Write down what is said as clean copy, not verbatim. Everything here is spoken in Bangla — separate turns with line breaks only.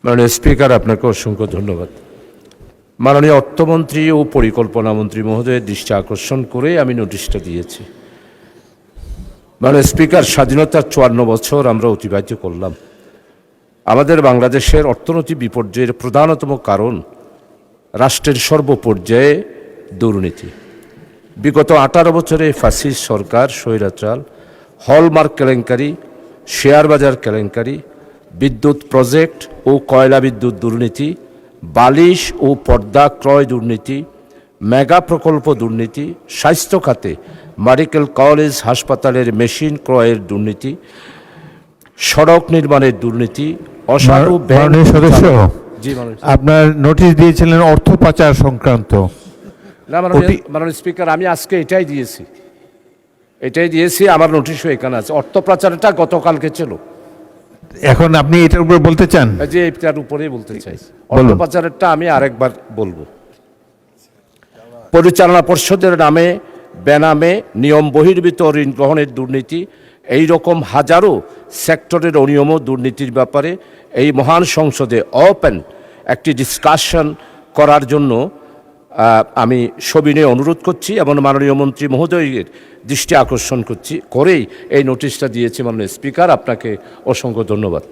মাননীয় স্পিকার, আপনাকে অসংখ্য ধন্যবাদ। মাননীয় অর্থমন্ত্রী ও পরিকল্পনা মন্ত্রী মহোদয়ের দৃষ্টি আকর্ষণ করে আমি নোটিশটা দিয়েছি। মাননীয় স্পিকার, স্বাধীনতার 54 বছর আমরা অতিবাহিত করলাম। আমাদের বাংলাদেশের অর্থনৈতিক বিপর্যয়ের প্রধানতম কারণ রাষ্ট্রের সর্বপর্যায়ে দুর্নীতি। বিগত 18 বছরে ফ্যাসিস্ট সরকার, স্বৈরাচার, হলমার্ক কেলেঙ্কারি, শেয়ার বাজার কেলেঙ্কারি, বিদ্যুৎ প্রজেক্ট ও কয়লা বিদ্যুৎ দুর্নীতি, বালিশ ও পর্দা ক্রয় দুর্নীতি, মেগা প্রকল্প দুর্নীতি, স্বাস্থ্য খাতে মেডিকেল কলেজ হাসপাতালের মেশিন ক্রয়ের দুর্নীতি, সড়ক নির্মাণের দুর্নীতি, অসাধু
মাননীয় সদস্য,
জি
আপনার নোটিশ দিয়েছিলেন অর্থ পাচার সংক্রান্ত।
না মাননীয় স্পিকার, আমি আজকে এটাই দিয়েছি, আমার নোটিশও এখানে আছে। অর্থ পাচারটা গতকালকে ছিল।
এখন আপনি এটার উপর বলতে চান?
যে এটার উপরেই বলতে চাই। অর্থ পাচারেরটা আমি আরেকবার বলবো। পরিচালনা পর্ষদের নামে বেনামে নিয়ম বহির্ভূত ঋণ গ্রহণের দুর্নীতি, এই রকম হাজারো সেক্টরের অনিয়ম দুর্নীতির ব্যাপারে এই মহান সংসদে ওপেন একটি ডিসকাশন করার জন্য আমি সবিনয়ে অনুরোধ করছি এবং মাননীয় মন্ত্রী মহোদয়ের দৃষ্টি আকর্ষণ করেই এই নোটিশটা দিয়েছি। মাননীয় স্পিকার, আপনাকে অসংখ্য ধন্যবাদ।